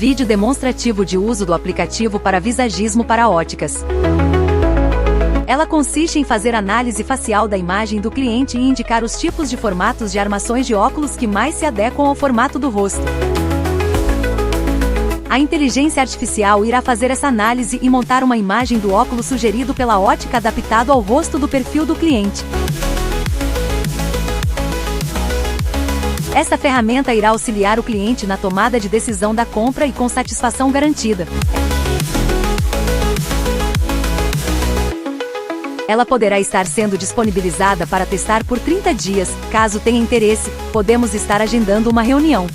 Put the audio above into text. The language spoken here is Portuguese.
Vídeo demonstrativo de uso do aplicativo para visagismo para óticas. Ela consiste em fazer análise facial da imagem do cliente e indicar os tipos de formatos de armações de óculos que mais se adequam ao formato do rosto. A inteligência artificial irá fazer essa análise e montar uma imagem do óculos sugerido pela ótica adaptado ao rosto do perfil do cliente. Essa ferramenta irá auxiliar o cliente na tomada de decisão da compra e com satisfação garantida. Ela poderá estar sendo disponibilizada para testar por 30 dias. Caso tenha interesse, podemos estar agendando uma reunião.